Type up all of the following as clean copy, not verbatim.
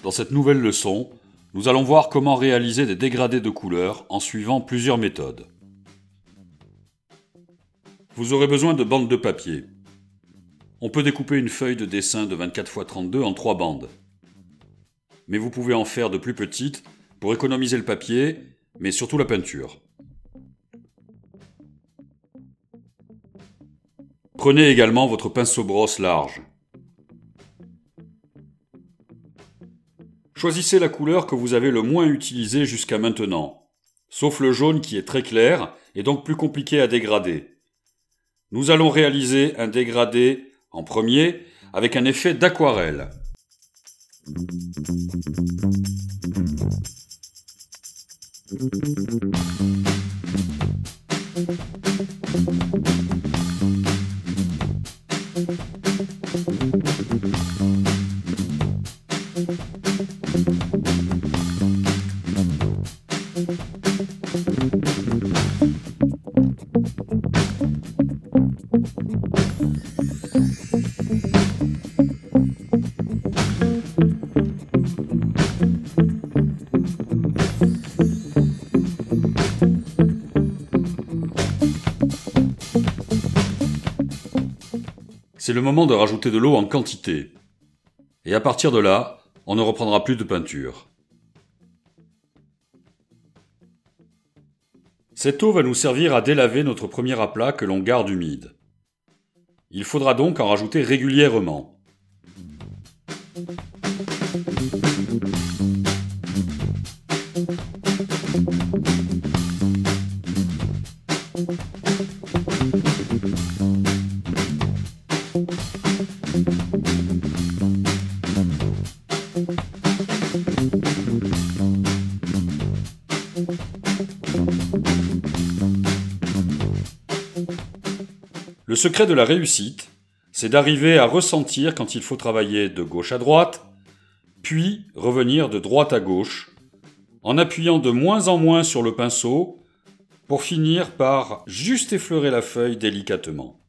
Dans cette nouvelle leçon, nous allons voir comment réaliser des dégradés de couleurs en suivant plusieurs méthodes. Vous aurez besoin de bandes de papier. On peut découper une feuille de dessin de 24 x 32 en 3 bandes. Mais vous pouvez en faire de plus petites pour économiser le papier, mais surtout la peinture. Prenez également votre pinceau-brosse large. Choisissez la couleur que vous avez le moins utilisée jusqu'à maintenant, sauf le jaune qui est très clair et donc plus compliqué à dégrader. Nous allons réaliser un dégradé en premier avec un effet d'aquarelle. C'est le moment de rajouter de l'eau en quantité. Et à partir de là, on ne reprendra plus de peinture. Cette eau va nous servir à délaver notre premier aplat que l'on garde humide. Il faudra donc en rajouter régulièrement. Le secret de la réussite, c'est d'arriver à ressentir quand il faut travailler de gauche à droite, puis revenir de droite à gauche, en appuyant de moins en moins sur le pinceau, pour finir par juste effleurer la feuille délicatement.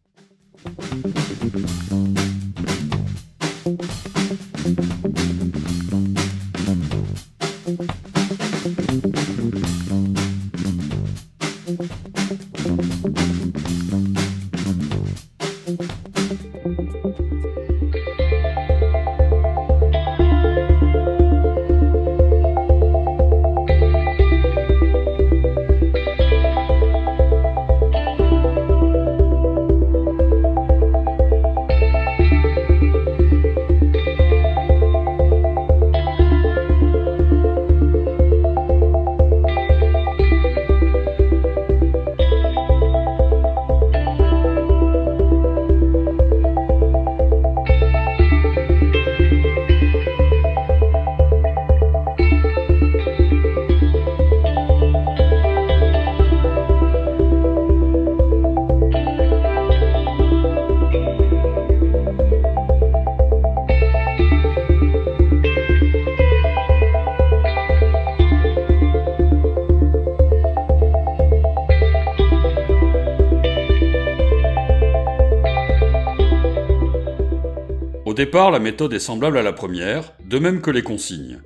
Au départ, la méthode est semblable à la première, de même que les consignes.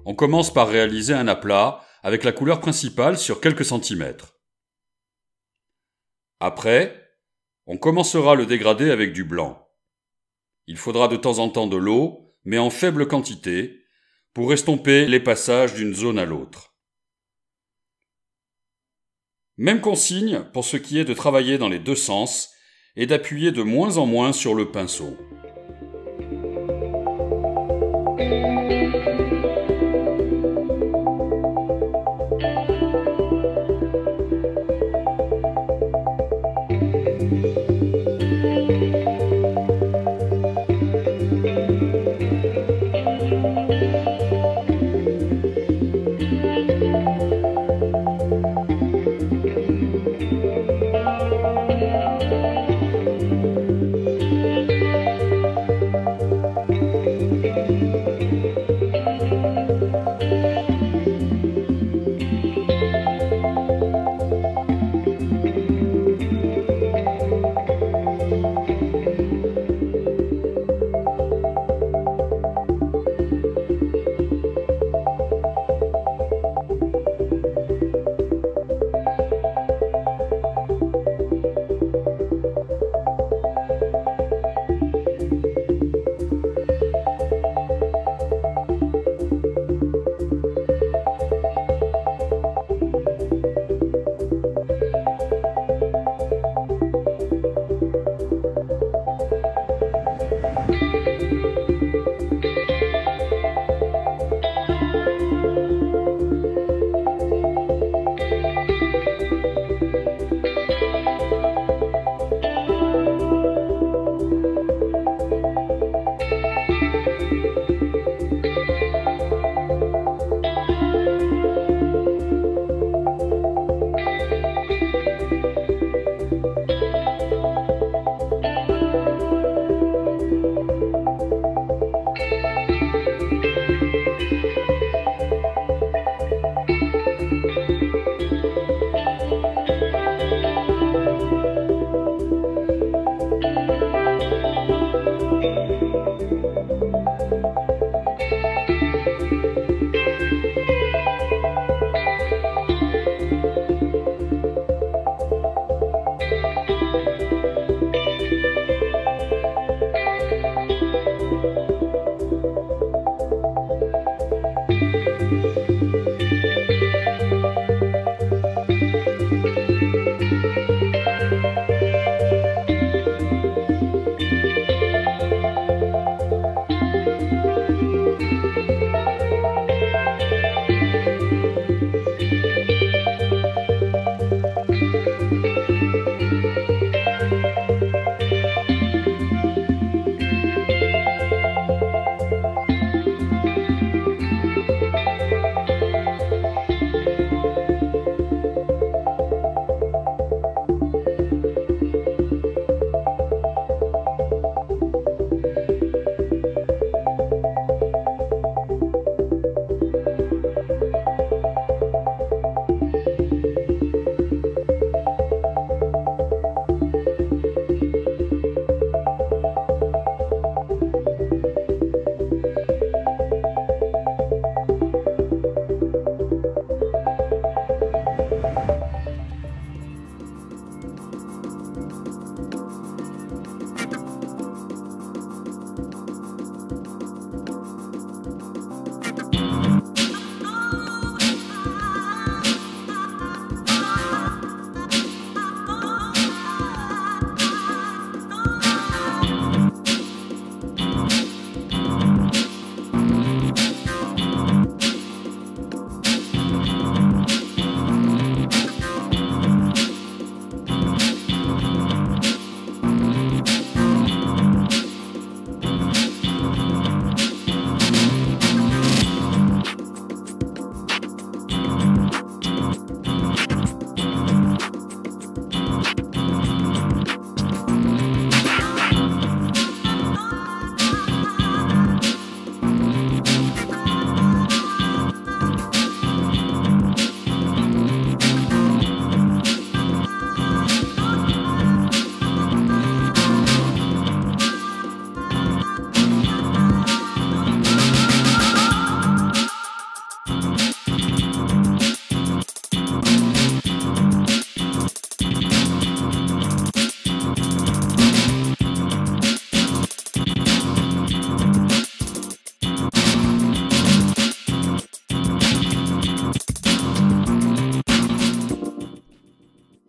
On commence par réaliser un aplat avec la couleur principale sur quelques centimètres. Après, on commencera le dégradé avec du blanc. Il faudra de temps en temps de l'eau, mais en faible quantité, pour estomper les passages d'une zone à l'autre. Même consigne pour ce qui est de travailler dans les deux sens et d'appuyer de moins en moins sur le pinceau.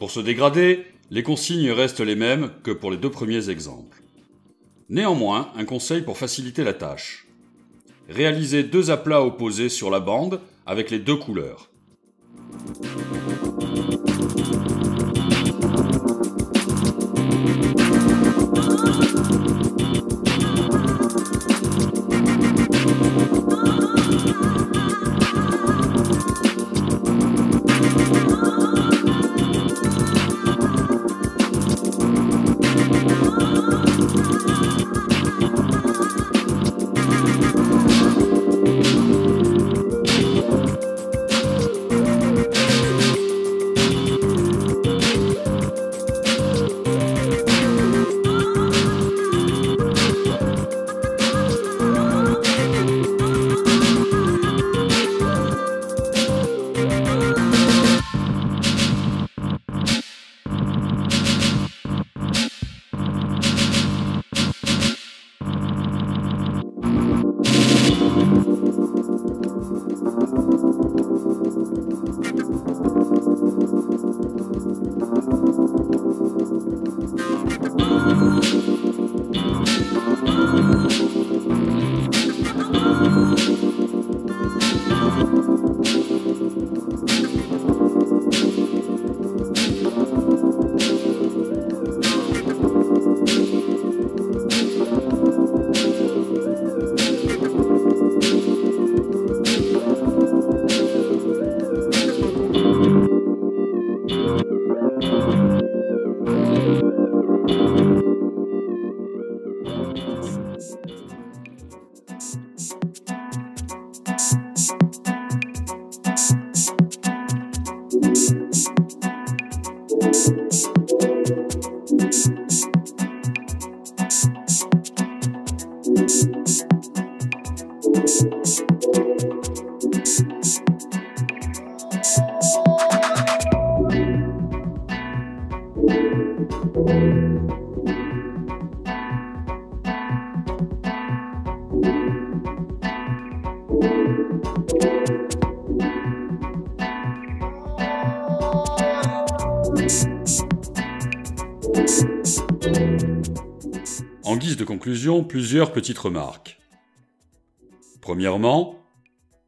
Pour ce dégradé, les consignes restent les mêmes que pour les deux premiers exemples. Néanmoins, un conseil pour faciliter la tâche. Réalisez deux aplats opposés sur la bande avec les deux couleurs. En guise de conclusion, plusieurs petites remarques. Premièrement,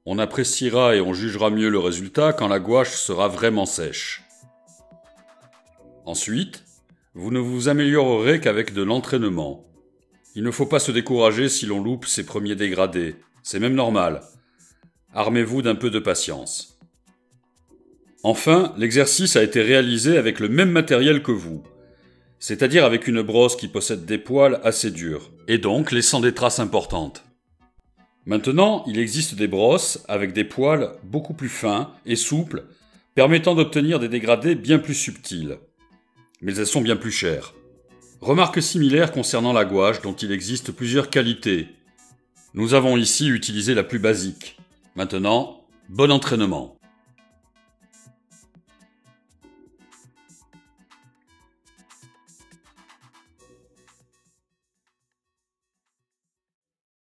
on appréciera et on jugera mieux le résultat quand la gouache sera vraiment sèche. Ensuite, vous ne vous améliorerez qu'avec de l'entraînement. Il ne faut pas se décourager si l'on loupe ses premiers dégradés, c'est même normal. Armez-vous d'un peu de patience. Enfin, l'exercice a été réalisé avec le même matériel que vous, c'est-à-dire avec une brosse qui possède des poils assez durs, et donc laissant des traces importantes. Maintenant, il existe des brosses avec des poils beaucoup plus fins et souples, permettant d'obtenir des dégradés bien plus subtils. Mais elles sont bien plus chères. Remarque similaire concernant la gouache dont il existe plusieurs qualités. Nous avons ici utilisé la plus basique. Maintenant, bon entraînement.